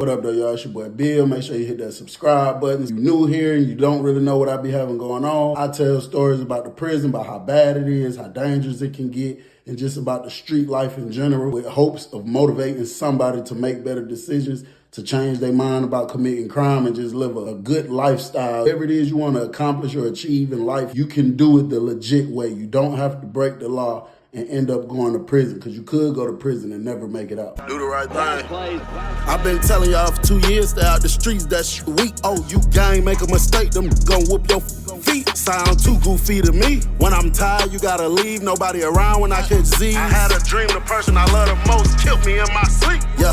What up, though, y'all? It's your boy Bill. Make sure you hit that subscribe button. If you're new here and you don't really know what I be having going on, I tell stories about the prison, about how bad it is, how dangerous it can get, and just about the street life in general, with hopes of motivating somebody to make better decisions, to change their mind about committing crime, and just live a good lifestyle. Whatever it is you want to accomplish or achieve in life, you can do it the legit way. You don't have to break the law and end up going to prison, because you could go to prison and never make it out. Do the right thing. I've been telling y'all for 2 years, stay out the streets, that's weak. Oh, you gang, make a mistake, them gon' whoop your feet. Sound too goofy to me. When I'm tired, you gotta leave, nobody around when I catch Z's. I had a dream, the person I love the most killed me in my sleep. Yeah.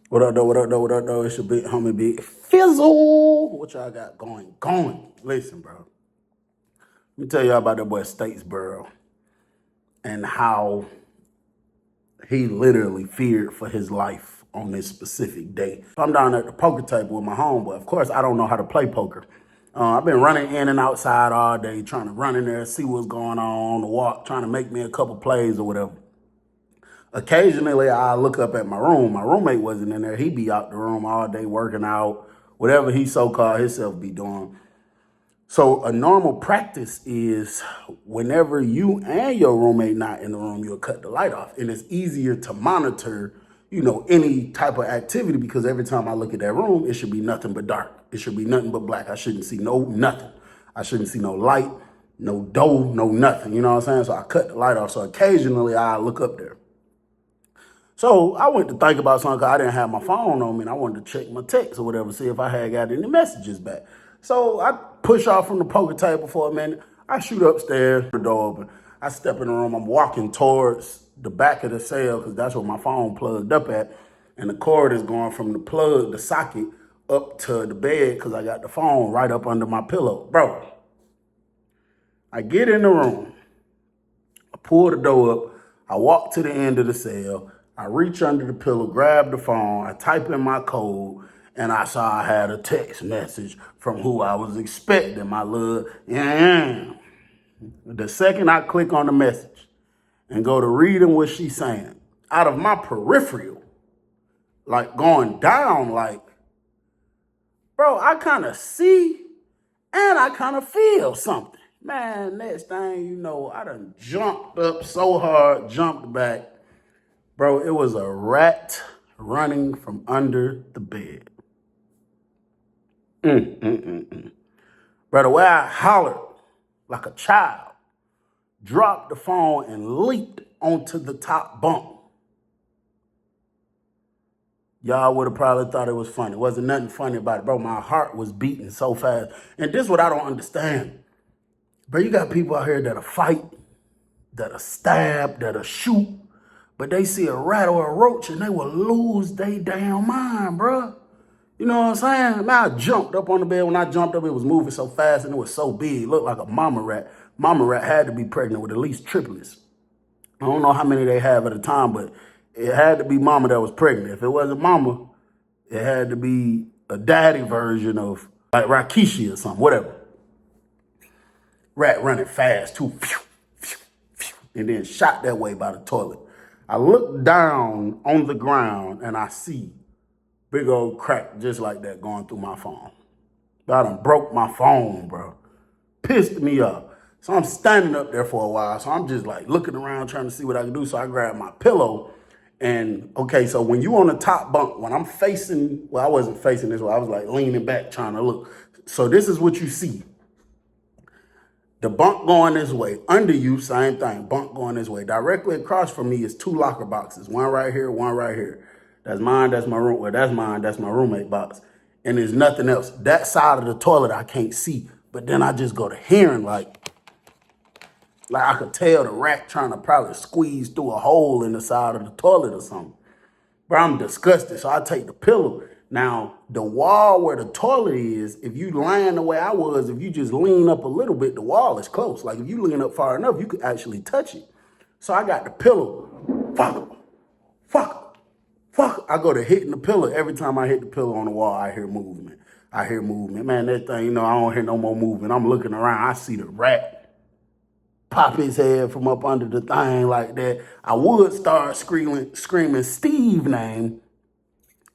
What up, though? What up, though? What up, though? It's your big homie, Big Fizzle. What y'all got going? Listen, bro. Let me tell y'all about that boy Statesboro and how he literally feared for his life on this specific day. So I'm down at the poker table with my homeboy. Of course, I don't know how to play poker. I've been running in and outside all day, trying to run in there, see what's going on the walk, trying to make me a couple plays or whatever. Occasionally, I look up at my room. My roommate wasn't in there. He'd be out the room all day working out, whatever he so-called himself be doing. So a normal practice is whenever you and your roommate not in the room, you'll cut the light off. And it's easier to monitor, any type of activity, because every time I look at that room, it should be nothing but dark. It should be nothing but black. I shouldn't see nothing. I shouldn't see no light, no door, no nothing. You know what I'm saying? So I cut the light off. So occasionally I look up there. So I went to think about something, because I didn't have my phone on me and I wanted to check my text or whatever, see if I had got any messages back. So I push off from the poker table for a minute. I shoot upstairs, the door open. I step in the room. I'm walking towards the back of the cell, because that's where my phone plugged up at. And the cord is going from the plug, the socket, up to the bed, because I got the phone right up under my pillow. Bro, I get in the room. I pull the door up. I walk to the end of the cell. I reach under the pillow, grab the phone. I type in my code. And I saw I had a text message from who I was expecting, my little, yeah. The second I click on the message and go to reading what she's saying, out of my peripheral, like going down, like, bro, I kind of see and I kind of feel something. Man, next thing you know, I done jumped up so hard, jumped back. Bro, it was a rat running from under the bed. Bro, the way I hollered like a child, dropped the phone and leaped onto the top bunk. Y'all would have probably thought it was funny. It wasn't nothing funny about it, bro. My heart was beating so fast. And this is what I don't understand. Bro, you got people out here that'll fight, that'll stab, that'll shoot, but they see a rat or a roach and they will lose their damn mind, bro. You know what I'm saying? Man, I jumped up on the bed. When I jumped up, it was moving so fast and it was so big. It looked like a mama rat. Mama rat had to be pregnant with at least triplets. I don't know how many they have at a time, but it had to be mama that was pregnant. If it wasn't mama, it had to be a daddy version of like Rakishi or something, whatever. Rat running fast too. And then shot that way by the toilet. I look down on the ground and I see big old crack just like that going through my phone. I done broke my phone, bro. Pissed me off. So I'm standing up there for a while. So I'm just like looking around trying to see what I can do. So I grabbed my pillow. And okay, so when you on the top bunk, when I'm facing, well, I wasn't facing this way. I was like leaning back trying to look. So this is what you see. The bunk going this way. Under you, same thing. Bunk going this way. Directly across from me is 2 locker boxes. One right here, one right here. That's mine, that's my room. Well, that's mine, that's my roommate box. And there's nothing else. That side of the toilet I can't see. But then I just go to hearing like I could tell the rat trying to probably squeeze through a hole in the side of the toilet or something. Bro, I'm disgusted. So I take the pillow. Now, the wall where the toilet is, if you lying the way I was, if you just lean up a little bit, the wall is close. Like if you lean up far enough, you could actually touch it. So I got the pillow. Fuck. I go to hitting the pillow. Every time I hit the pillow on the wall, I hear movement. Man, that thing, I don't hear no more movement. I'm looking around. I see the rat pop his head from up under the thing like that. I would start screaming Steve's name,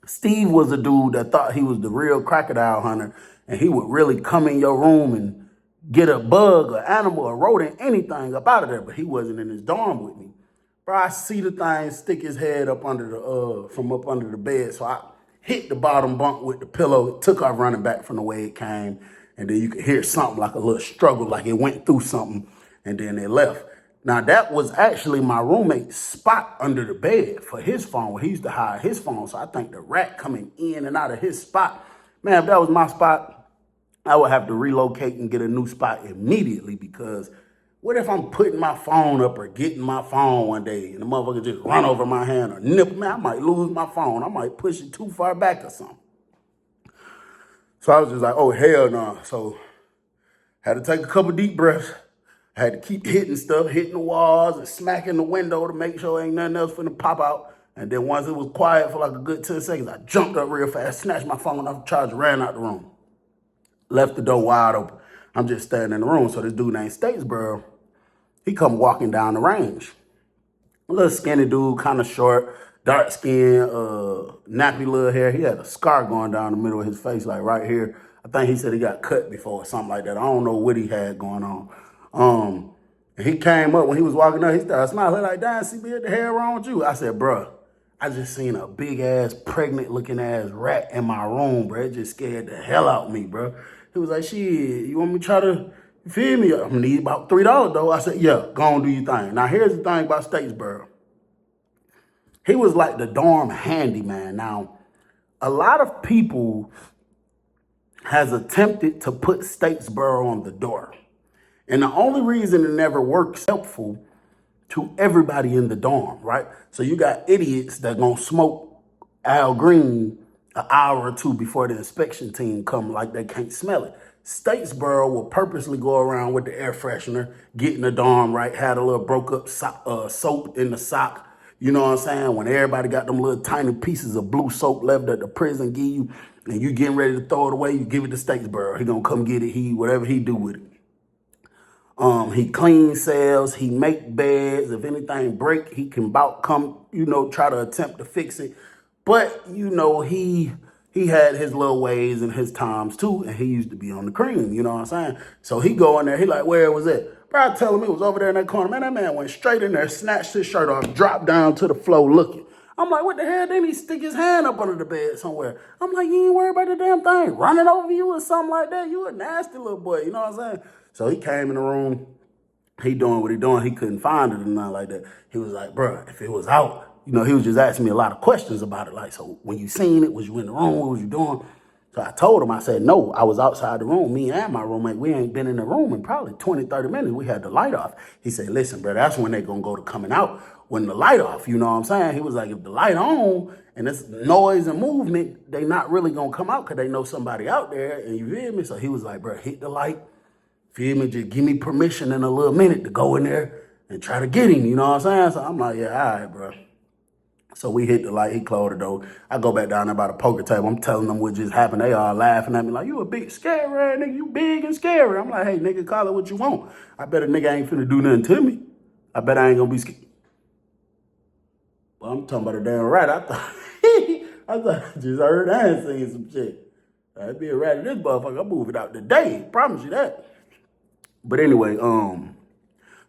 Steve was a dude that thought he was the real crocodile hunter, and he would really come in your room and get a bug, or animal, or rodent, anything up out of there, but he wasn't in his dorm with me. Bro, I see the thing stick his head up under from up under the bed, so I hit the bottom bunk with the pillow. It took off running back from the way it came, and then you could hear something like a little struggle, like it went through something, and then it left. Now, that was actually my roommate's spot under the bed for his phone, where he used to hide his phone. So I think the rat coming in and out of his spot, man, if that was my spot, I would have to relocate and get a new spot immediately, because what if I'm putting my phone up or getting my phone one day and the motherfucker just run over my hand or nip me? I might lose my phone. I might push it too far back or something. So I was just like, oh, hell no. So had to take a couple deep breaths. I had to keep hitting stuff, hitting the walls and smacking the window to make sure ain't nothing else finna pop out. And then once it was quiet for like a good 10 seconds, I jumped up real fast, snatched my phone off the charger, ran out the room. Left the door wide open. I'm just standing in the room. So this dude named Statesboro, he come walking down the range. A little skinny dude, kind of short, dark skin, nappy little hair. He had a scar going down the middle of his face, like right here. I think he said he got cut before or something like that. I don't know what he had going on. And he came up when he was walking up. He started smiling like, "Damn, CB, what the hell wrong with you?" I said, "Bruh, I just seen a big ass, pregnant looking ass rat in my room, bro. It just scared the hell out of me, bro." He was like, "Shit, you want me to try to feed me? I'm gonna need about $3 though." I said, "Yeah, go on, do your thing." Now, here's the thing about Statesboro. He was like the dorm handyman. Now, a lot of people has attempted to put Statesboro on the door. And the only reason it never works helpful to everybody in the dorm, right? So you got idiots that gonna smoke Al Green an hour or two before the inspection team come, like they can't smell it. Statesboro will purposely go around with the air freshener, get in the dorm, right? Had a little broke up soap in the sock. You know what I'm saying? When everybody got them little tiny pieces of blue soap left that the prison give you, and you getting ready to throw it away, you give it to Statesboro. He gonna come get it. Whatever he do with it. He cleans cells, he make beds. If anything break, he can come, try to attempt to fix it. But, he had his little ways and his times too, and he used to be on the cream, you know what I'm saying? So he go in there, he like, "Where was it?" Bro, I tell him it was over there in that corner. Man, that man went straight in there, snatched his shirt off, dropped down to the floor looking. I'm like, "What the hell?" Then he stick his hand up under the bed somewhere. I'm like, "You ain't worried about the damn thing running over you or something like that? You a nasty little boy," you know what I'm saying? So he came in the room. He doing what he doing. He couldn't find it or nothing like that. He was like, "Bro, if it was out," he was just asking me a lot of questions about it. Like, "So when you seen it, was you in the room? What was you doing?" So I told him, I said, "No, I was outside the room. Me and my roommate, we ain't been in the room in probably 20, 30 minutes. We had the light off." He said, "Listen, bro, that's when they going to go to coming out, when the light off." You know what I'm saying? He was like, "If the light on and it's noise and movement, they not really going to come out because they know somebody out there." And you feel me? So he was like, "Bro, hit the light. Feel me? Just give me permission in a little minute to go in there and try to get him." You know what I'm saying? So I'm like, "Yeah, all right, bro." So we hit the light. He closed the door. I go back down there by the poker table. I'm telling them what just happened. They all laughing at me like, "You a big scary nigga. You big and scary." I'm like, "Hey, nigga, call it what you want. I bet a nigga ain't finna do nothing to me. I bet I ain't gonna be scared." Well, I'm talking about a damn rat. I thought I just heard I saying some shit. I'd be a rat in this motherfucker. I'm moving out today. Promise you that. But anyway,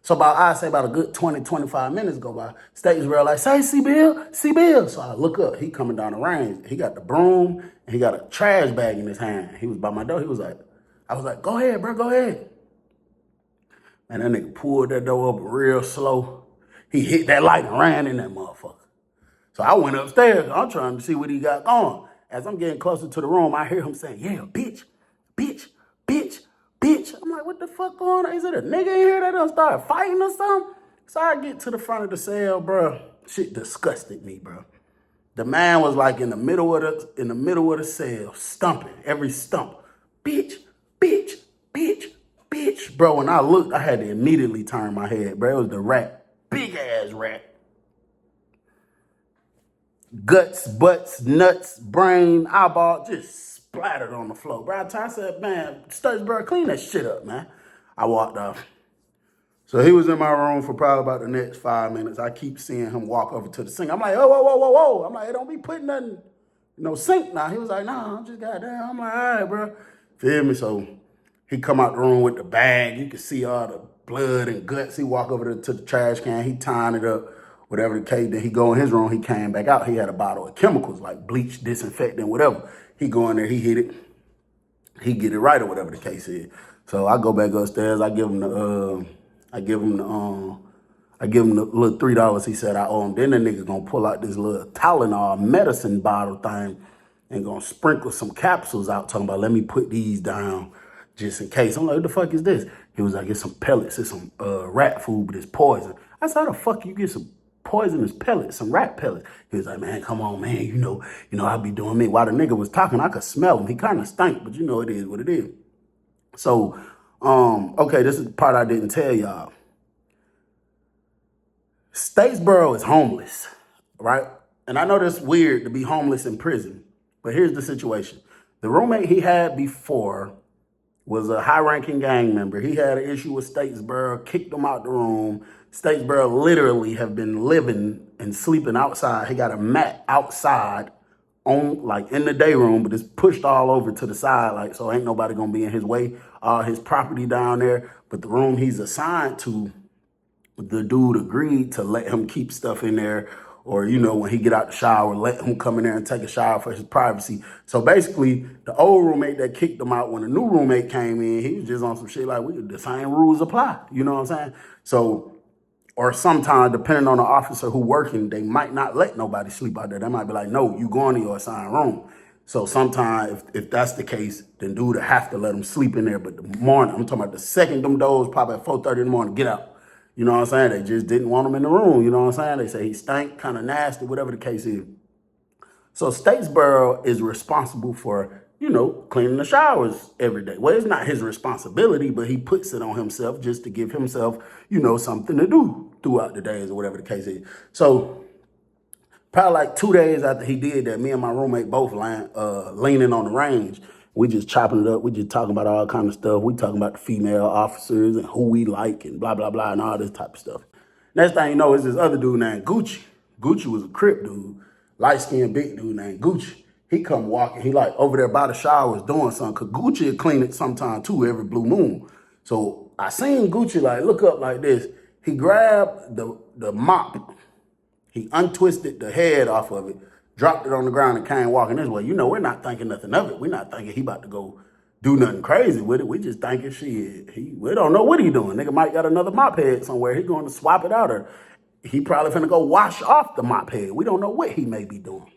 so about a good 20, 25 minutes go by. Statesboro like, "Say, C-Bill. So I look up. He coming down the range. He got the broom and he got a trash bag in his hand. He was by my door. I was like, "Go ahead, bro, go ahead." And that nigga pulled that door up real slow. He hit that light and ran in that motherfucker. So I went upstairs. I'm trying to see what he got going. As I'm getting closer to the room, I hear him saying, "Yeah, bitch, bitch, bitch, bitch." I'm like, "What the fuck going on? Is it a nigga in here that done started fighting or something?" So I get to the front of the cell, bro. Shit disgusted me, bro. The man was like in the middle of the cell, stumping every stump. "Bitch, bitch, bitch, bitch." Bro, when I looked, I had to immediately turn my head, bro. It was the rat. Big ass rat. Guts, butts, nuts, brain, eyeball, just splattered on the floor. Bro, I said, "Man, Statesboro, clean that shit up, man." I walked off. So he was in my room for probably about the next 5 minutes. I keep seeing him walk over to the sink. I'm like, "Oh, whoa, whoa, whoa, whoa." I'm like, "Hey, don't be putting nothing sink now. He was like, nah, I'm just goddamn. I'm like, all right, bro. Feel me? So he come out the room with the bag. You can see all the blood and guts. He walk over to the trash can. He tying it up, whatever the case. Then he go in his room. He came back out. He had a bottle of chemicals like bleach, disinfectant, whatever. He go in there. He hit it. He get it right or whatever the case is. So I go back upstairs. I give him the little $3 he said I owe him. Then the nigga gonna pull out this little Tylenol medicine bottle thing and gonna sprinkle some capsules out, talking about, let me put these down just in case. I'm like, what the fuck is this? He was like, it's some pellets, it's some rat food, but it's poison. I said, how the fuck you get some poisonous pellets, some rat pellets? He was like, man, come on, man, you know, I be doing me. While the nigga was talking, I could smell him. He kind of stank, but it is what it is. So, okay, this is the part I didn't tell y'all. Statesboro is homeless, right? And I know that's weird to be homeless in prison, but here's the situation. The roommate he had before was a high-ranking gang member. He had an issue with Statesboro, kicked him out the room. Statesboro literally have been living and sleeping outside. He got a mat outside on, like, in the day room, but it's pushed all over to the side, like, so ain't nobody gonna be in his way. His property down there, but the room he's assigned to, the dude agreed to let him keep stuff in there, or, when he get out the shower, let him come in there and take a shower for his privacy. So basically, the old roommate that kicked him out, when the new roommate came in, he was just on some shit like, the same rules apply. You know what I'm saying? So, or sometimes, depending on the officer who working, they might not let nobody sleep out there. They might be like, no, you going to your assigned room. So sometimes, if that's the case, then dude will have to let them sleep in there. But the morning, I'm talking about the second them doors pop at 4:30 in the morning, get out. You know what I'm saying? They just didn't want him in the room. You know what I'm saying? They say he stank, kind of nasty, whatever the case is. So Statesboro is responsible for, cleaning the showers every day. Well, it's not his responsibility, but he puts it on himself just to give himself, something to do throughout the days or whatever the case is. So probably like 2 days after he did that, me and my roommate both leaning on the range. We just chopping it up. We just talking about all kind of stuff. We talking about the female officers and who we like and blah, blah, blah, and all this type of stuff. Next thing you know is this other dude named Gucci. Gucci was a Crip dude, light-skinned big dude named Gucci. He come walking. He like over there by the showers doing something, because Gucci would clean it sometime too, every blue moon. So I seen Gucci like look up like this. He grabbed the mop. He untwisted the head off of it, dropped it on the ground, and came walking this way. We're not thinking nothing of it. We're not thinking he about to go do nothing crazy with it. We just thinking we don't know what he doing. Nigga might got another mop head somewhere. He going to swap it out, or he probably finna go wash off the mop head. We don't know what he may be doing.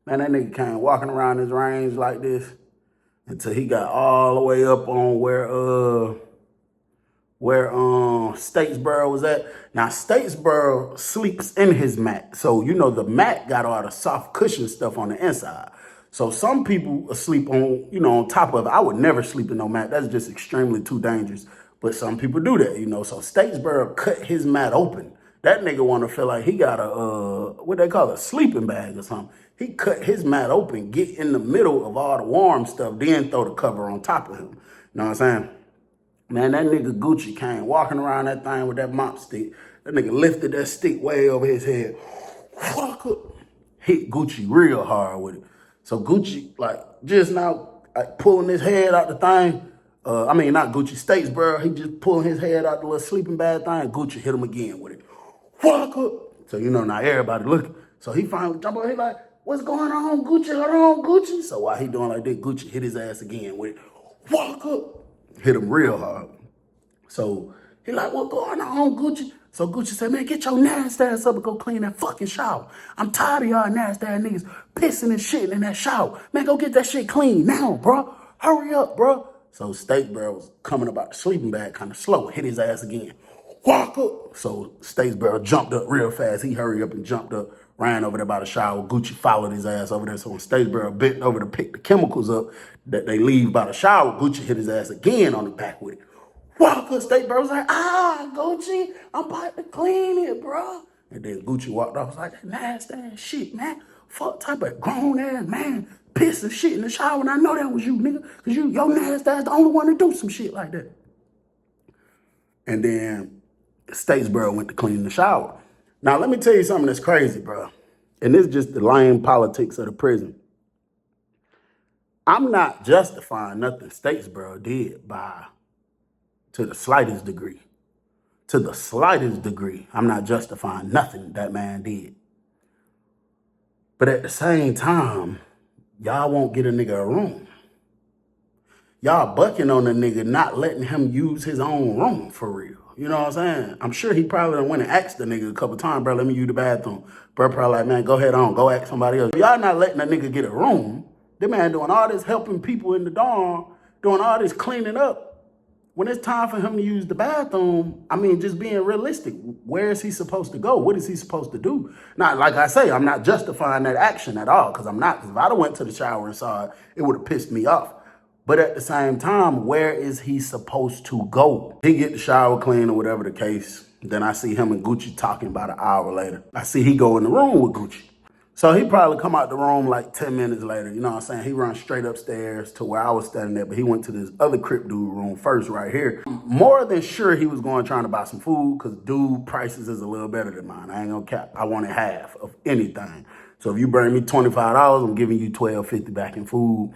Man, that nigga came walking around his range like this until he got all the way up on where Statesboro was at. Now, Statesboro sleeps in his mat. So, the mat got all the soft cushion stuff on the inside. So some people sleep on, on top of it. I would never sleep in no mat. That's just extremely too dangerous. But some people do that, So Statesboro cut his mat open. That nigga want to feel like he got what they call a sleeping bag or something. He cut his mat open, get in the middle of all the warm stuff, then throw the cover on top of him. You know what I'm saying? Man, that nigga Gucci came walking around that thing with that mop stick. That nigga lifted that stick way over his head. Hit Gucci real hard with it. So Gucci, like, just now, like, pulling his head out the thing. Not Gucci, Statesboro. He just pulling his head out the little sleeping bag thing. Gucci hit him again with it. So, now everybody looking. So he finally jump up. He like, what's going on, Gucci? Hold on, Gucci. So while he doing like that, Gucci hit his ass again with it. Hit him real hard. So he like, what going on, Gucci? So Gucci said, man, get your nasty ass up and go clean that fucking shower. I'm tired of y'all nasty ass niggas pissing and shitting in that shower. Man, go get that shit clean now, bro. Hurry up, bro. So Statesboro was coming about the sleeping bag kind of slow, hit his ass again. So Statesboro jumped up real fast. He hurried up and jumped up, ran over there by the shower. Gucci followed his ass over there. So when Statesboro bent over to pick the chemicals up that they leave by the shower, Gucci hit his ass again on the back with it. Statesboro was like, Gucci, I'm about to clean it, bro. And then Gucci walked off. Was like, that nasty ass shit, man. Fuck type of grown ass man piss and shit in the shower. And I know that was you, nigga. Because your nasty ass the only one to do some shit like that. And then Statesboro went to clean the shower. Now, let me tell you something that's crazy, bro. And this is just the lame politics of the prison. I'm not justifying nothing Statesboro did to the slightest degree. To the slightest degree, I'm not justifying nothing that man did. But at the same time, y'all won't get a nigga a room. Y'all bucking on the nigga, not letting him use his own room for real. You know what I'm saying? I'm sure he probably done went and asked the nigga a couple times, bro, let me use the bathroom. Bro probably like, man, go ahead on, go ask somebody else. Y'all not letting the nigga get a room. The man doing all this helping people in the dorm, doing all this cleaning up. When it's time for him to use the bathroom, I mean, just being realistic, where is he supposed to go? What is he supposed to do? Not like I say, I'm not justifying that action at all, because I'm not. Because if I'd have went to the shower and saw it, it would have pissed me off. But at the same time, where is he supposed to go? He get the shower clean or whatever the case. Then I see him and Gucci talking about an hour later. I see he go in the room with Gucci. So he probably come out the room like 10 minutes later, you know what I'm saying? He run straight upstairs to where I was standing there, but he went to this other Crip dude room first right here. More than sure he was going trying to buy some food, because dude prices is a little better than mine. I ain't gonna cap. I wanted half of anything. So if you bring me $25, I'm giving you $12.50 back in food.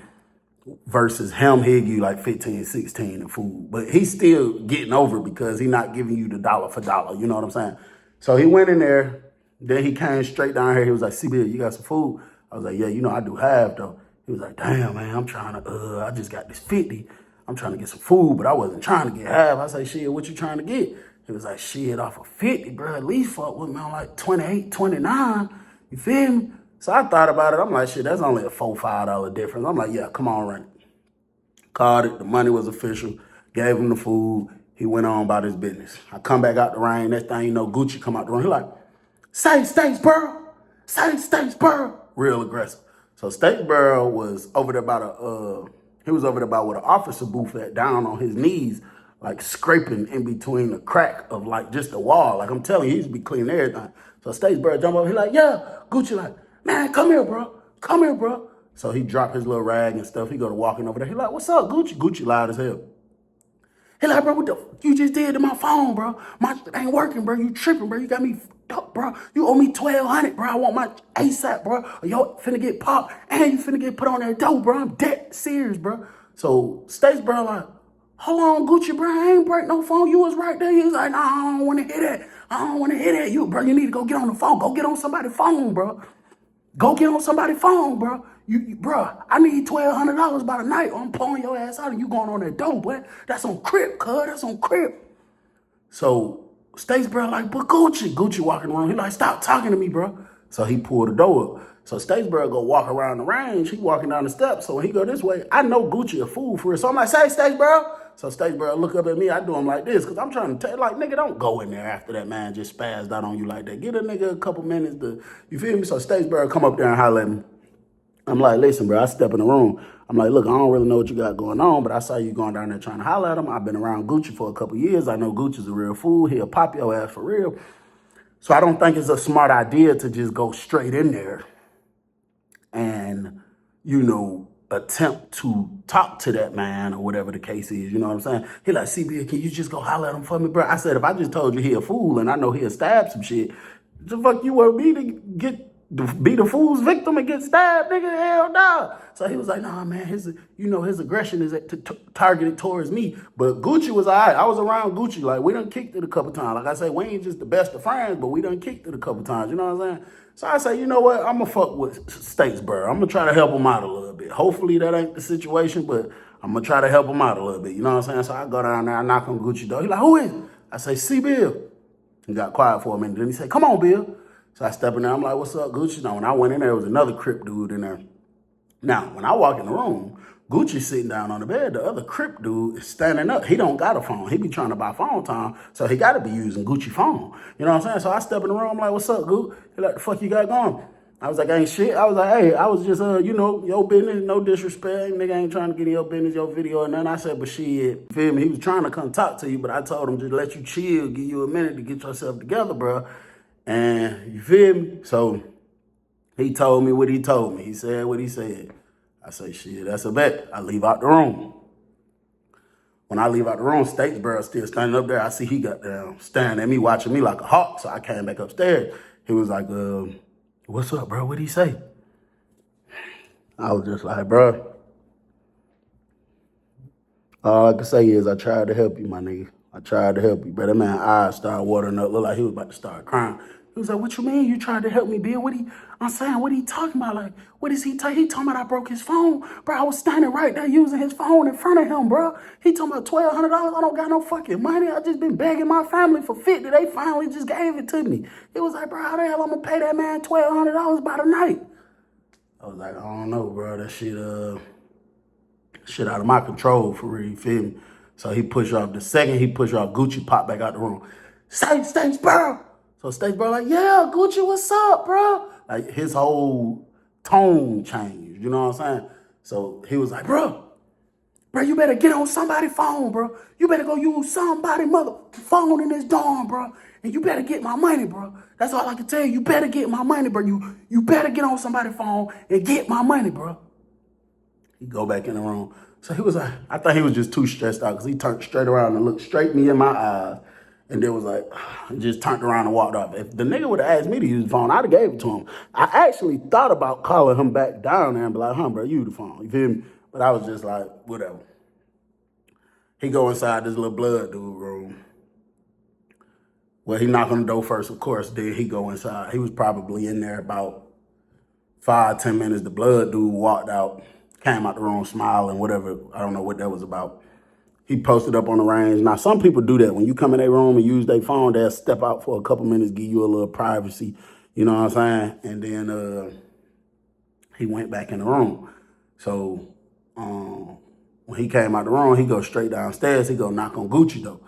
Versus him, he'll give you like 15, 16 in food. But he's still getting over it because he's not giving you the dollar for dollar. You know what I'm saying? So he went in there. Then he came straight down here. He was like, CB, you got some food? I was like, yeah, you know, I do have though. He was like, damn, man, I'm trying to, I just got this 50. I'm trying to get some food, but I wasn't trying to get half. I say, shit, what you trying to get? He was like, shit, off of 50, bro, at least fuck with me on like 28, 29. You feel me? So I thought about it. I'm like, shit, that's only a $4, $5 difference. I'm like, yeah, come on, run it. Called it. The money was official. Gave him the food. He went on about his business. I come back out the rain. Next thing you know, Gucci come out the room. He like, say Statesboro. Say Statesboro. Real aggressive. So Statesboro was over there he was over there by where the officer booth at, down on his knees, like scraping in between the crack of like just the wall. Like I'm telling you, he used to be cleaning everything. So Statesboro jump over. He like, yeah. Gucci like, man, come here, bro. Come here, bro. So he dropped his little rag and stuff. He go to walking over there. He like, what's up, Gucci? Gucci loud as hell. He like, bro, what the fuck you just did to my phone, bro? My shit ain't working, bro. You tripping, bro. You got me fucked up, bro. You owe me $1,200, bro. I want my ASAP, bro. Or yo finna get popped and you finna get put on that dope, bro. I'm dead serious, bro. So Statesboro like, hold on, Gucci, bro. I ain't break no phone. You was right there. He was like, nah, I don't want to hear that. I don't want to hear that. You, bro, you need to go get on the phone. Go get on somebody's phone, bro. Go get on somebody's phone, bro. Bro, I need $1,200 by the night. I'm pulling your ass out and you going on that dope, boy. That's on Crip, cuz. That's on Crip. So Statesboro like, but Gucci walking around. He like, stop talking to me, bro. So he pulled the door up. So Statesboro go walk around the range. He walking down the steps. So when he go this way, I know Gucci a fool for it. So I'm like, say, Statesboro. So Statesboro look up at me. I do him like this because I'm trying to tell, like, nigga, don't go in there after that man just spazzed out on you like that. Get a nigga a couple minutes to, you feel me? So Statesboro come up there and holler at me. I'm like, listen, bro, I step in the room. I'm like, look, I don't really know what you got going on, but I saw you going down there trying to holler at him. I've been around Gucci for a couple years. I know Gucci's a real fool. He'll pop your ass for real. So I don't think it's a smart idea to just go straight in there and, you know, attempt to talk to that man or whatever the case is. You know what I'm saying? He like, CB, can you just go holler at him for me, bro? I said, if I just told you he a fool and I know he'll stab some shit, the fuck you want me to be the fool's victim and get stabbed, nigga? Hell nah. So he was like, nah, man, his aggression is targeted towards me. But Gucci was all right. I was around Gucci. Like, we done kicked it a couple times. Like I say, we ain't just the best of friends, but we done kicked it a couple times. You know what I'm saying? So I say, you know what? I'm going to fuck with Statesboro. I'm going to try to help him out a little bit. Hopefully that ain't the situation, but I'm going to try to help him out a little bit. You know what I'm saying? So I go down there, I knock on Gucci's door. He like, who is it? I say, C. Bill. He got quiet for a minute. Then he said, come on, Bill. So I step in there. I'm like, what's up, Gucci? Now, when I went in there was another Crip dude in there. Now, when I walk in the room, Gucci's sitting down on the bed. The other Crip dude is standing up. He don't got a phone. He be trying to buy phone time, so he got to be using Gucci phone. You know what I'm saying? So I step in the room. I'm like, what's up, Gucci? He like, the fuck you got going? I was like, ain't shit. I was like, hey, I was just, you know, your business, no disrespect. Nigga ain't trying to get in your business, your video. And then I said, but shit, feel me? He was trying to come talk to you, but I told him just let you chill, give you a minute to get yourself together, bro. And you feel me? So he told me what he told me. He said what he said. I say, shit, that's a bet. I leave out the room. When I leave out the room, Statesboro still standing up there. I see he got down, staring at me, watching me like a hawk. So I came back upstairs. He was like, What's up, bro? What'd he say? I was just like, bro, all I can say is I tried to help you, my nigga. I tried to help you. But that man eyes started watering up, looked like he was about to start crying. He was like, what you mean you tried to help me, Bill? I'm saying, what he talking about? Like, what is he talking? He talking about I broke his phone. Bro, I was standing right there using his phone in front of him, bro. He talking about $1,200. I don't got no fucking money. I just been begging my family for 50. They finally just gave it to me. He was like, bro, how the hell I'm gonna pay that man $1,200 by the night? I was like, I don't know, bro. That shit out of my control for real, you feel me? So he pushed off. The second he pushed off, Gucci popped back out the room. Statesboro. So Statesboro like, yeah, Gucci, what's up, bro? Like his whole tone changed, you know what I'm saying? So he was like, bro, you better get on somebody's phone, bro. You better go use somebody's mother phone in this dorm, bro. And you better get my money, bro. That's all I can tell you. You better get my money, bro. You better get on somebody's phone and get my money, bro. He go back in the room. So he was like, I thought he was just too stressed out because he turned straight around and looked straight me in my eyes. And then was like, just turned around and walked off. If the nigga would have asked me to use the phone, I'd have gave it to him. I actually thought about calling him back down there and be like, bro, use the phone. You feel me? But I was just like, whatever. He go inside this little blood dude room. Well, he knock on the door first, of course. Then he go inside. He was probably in there about 5-10 minutes. The blood dude walked out, came out the room smiling, whatever. I don't know what that was about. He posted up on the range. Now, some people do that. When you come in their room and use their phone, they'll step out for a couple minutes, give you a little privacy. You know what I'm saying? And then he went back in the room. So when he came out the room, he go straight downstairs. He go knock on Gucci door.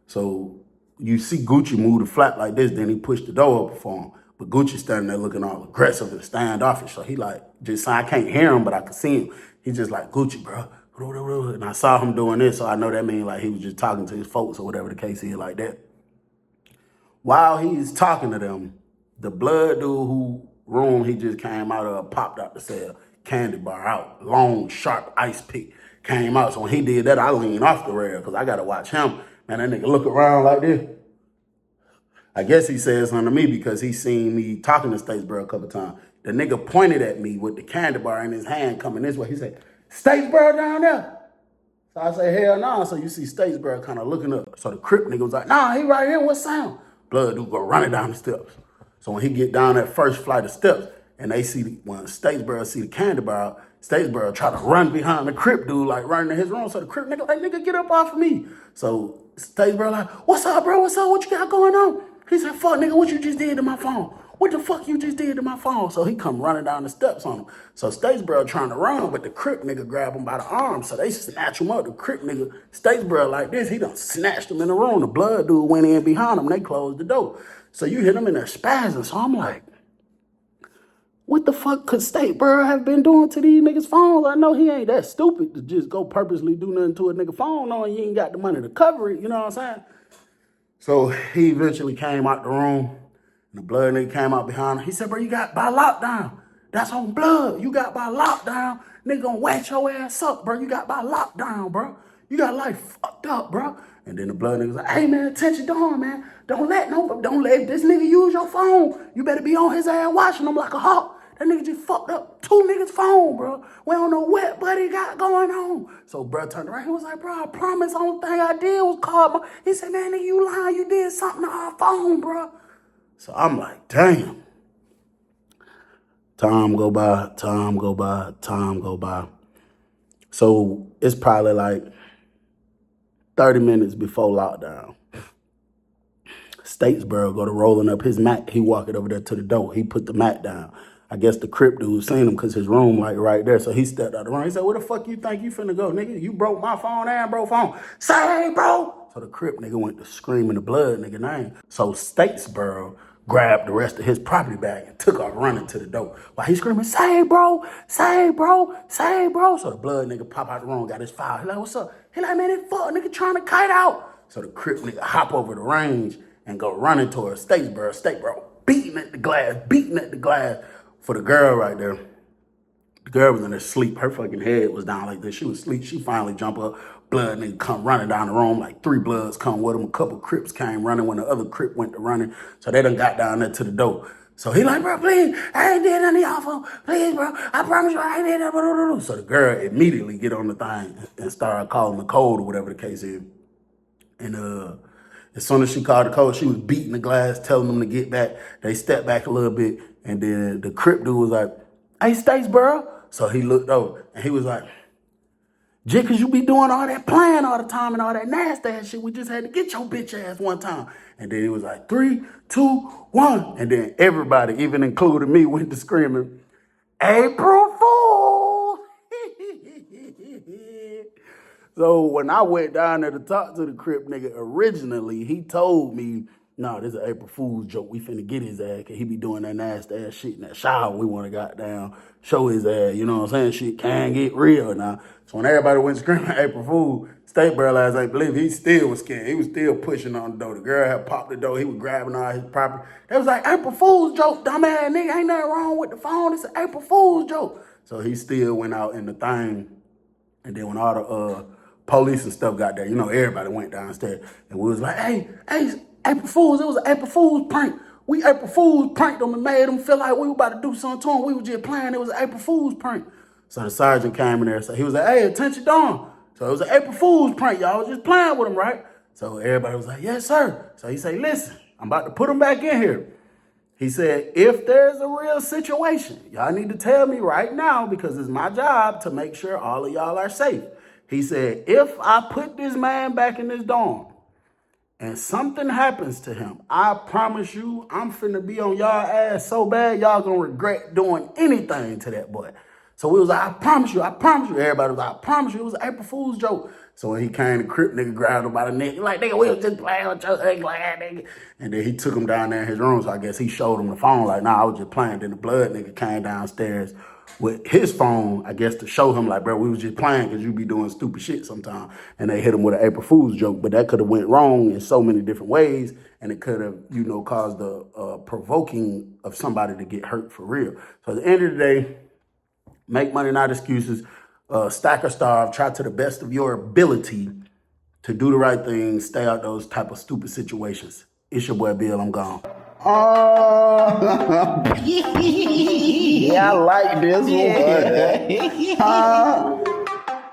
So you see Gucci move the flat like this, then he pushed the door open for him. But Gucci standing there looking all aggressive and standoffish. So he like, just I can't hear him, but I can see him. He just like, Gucci, bro. And I saw him doing this, so I know that means like he was just talking to his folks or whatever the case is like that. While he's talking to them, the blood dude who room he just came out of popped out the cell, candy bar out, long, sharp ice pick came out. So when he did that, I leaned off the rail because I got to watch him. Man, that nigga look around like this. I guess he said something to me because he seen me talking to Statesboro a couple times. The nigga pointed at me with the candy bar in his hand coming this way. He said, Statesboro down there. So I say, hell no. So you see Statesboro kind of looking up. So the Crip nigga was like, nah, he right here. What sound? Blood dude go running down the steps. So when he get down that first flight of steps, and they see, when Statesboro see the candy bar, Statesboro try to run behind the Crip dude, like running to his room. So the Crip nigga like, nigga, get up off of me. So Statesboro like, what's up, bro? What's up? What you got going on? He said, fuck, nigga, what you just did to my phone? What the fuck you just did to my phone? So he come running down the steps on him. So Statesboro trying to run, but the Crip nigga grab him by the arm. So they snatch him up. The Crip nigga, Statesboro like this, he done snatched him in the room. The blood dude went in behind him. They closed the door. So you hit him in their spazzing. So I'm like, what the fuck could Statesboro have been doing to these niggas' phones? I know he ain't that stupid to just go purposely do nothing to a nigga phone knowing you ain't got the money to cover it. You know what I'm saying? So he eventually came out the room. And the blood nigga came out behind him. He said, bro, you got by lockdown. That's on blood. You got by lockdown. Nigga gonna whack your ass up, bro. You got by lockdown, bro. You got life fucked up, bro. And then the blood nigga was like, hey, man, attention dorm, man. Don't let this nigga use your phone. You better be on his ass watching him like a hawk. That nigga just fucked up 2 niggas' phone, bro. We don't know what buddy got going on. So bro turned around. He was like, bro, I promise the only thing I did was call my... He said, man, nigga, you lying. You did something to our phone, bro. So I'm like, damn. Time go by. So it's probably like 30 minutes before lockdown. Statesboro go to rolling up his mat. He walk it over there to the door. He put the mat down. I guess the Crip dude seen him because his room like right there. So he stepped out the room. He said, where the fuck you think you finna go, nigga? You broke my phone and broke phone. Say, bro. So the Crip nigga went to screaming the blood nigga name. So Statesboro grabbed the rest of his property bag and took off running to the door. While he screaming, say, bro, say, bro, say, bro. So the blood nigga pop out the room, got his file. He like, what's up? He like, man, that fuck nigga trying to kite out. So the Crip nigga hop over the range and go running towards Statesboro, beating at the glass for the girl right there. The girl was in her sleep. Her fucking head was down like this. She was asleep. She finally jump up. Blood nigga come running down the room. Like 3 bloods come with him. A couple Crips came running when the other Crip went to running. So they done got down there to the door. So he like, bro, please, I ain't did none of y'all for, please, bro, I promise you I ain't did that. So the girl immediately get on the thing and start calling the code or whatever the case is. And as soon as she called the code, she was beating the glass, telling them to get back. They stepped back a little bit, and then the Crip dude was like, hey, Statesboro. So he looked over, and he was like, Jay, cause you be doing all that playing all the time and all that nasty ass shit. We just had to get your bitch ass one time. And then it was like 3, 2, 1. And then everybody, even including me, went to screaming, April Fool! So when I went down there to talk to the Crip nigga originally, he told me, no, this is an April Fool's joke. We finna get his ass, cause he be doing that nasty ass shit in that shower. We wanna goddamn show his ass, you know what I'm saying? Shit can get real now. So when everybody went screaming April Fool, Statesboro ass ain't believe he still was scared. He was still pushing on the door. The girl had popped the door. He was grabbing all his property. They was like, April Fool's joke, dumbass nigga. Ain't nothing wrong with the phone. It's an April Fool's joke. So he still went out in the thing. And then when all the police and stuff got there, you know, everybody went downstairs. And we was like, hey, April Fools, it was an April Fool's prank. We April Fools pranked them and made them feel like we were about to do something to them. We were just playing. It was an April Fool's prank. So the sergeant came in there. So he was like, hey, attention, Dawn. So it was an April Fool's prank. Y'all was just playing with them, right? So everybody was like, yes, sir. So he said, listen, I'm about to put them back in here. He said, if there's a real situation, y'all need to tell me right now because it's my job to make sure all of y'all are safe. He said, if I put this man back in this dorm and something happens to him, I promise you, I'm finna be on y'all ass so bad, y'all gonna regret doing anything to that boy. So we was like, I promise you. Everybody was like, I promise you, it was an April Fool's joke. So when he came, the Crip nigga grabbed him by the neck. He like, nigga, we was just playing with your ugly ass nigga. And then he took him down there in his room. So I guess he showed him the phone like, nah, I was just playing. Then the blood nigga came downstairs with his phone, I guess, to show him like, bro, we was just playing because you be doing stupid shit sometimes. And they hit him with an April Fool's joke. But that could have went wrong in so many different ways. And it could have, you know, caused the provoking of somebody to get hurt for real. So at the end of the day, make money, not excuses. Stack or starve. Try to the best of your ability to do the right thing. Stay out those type of stupid situations. It's your boy Bill. I'm gone. Yeah, I like this one.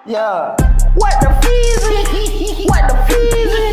Yeah. What the fees? What the fees?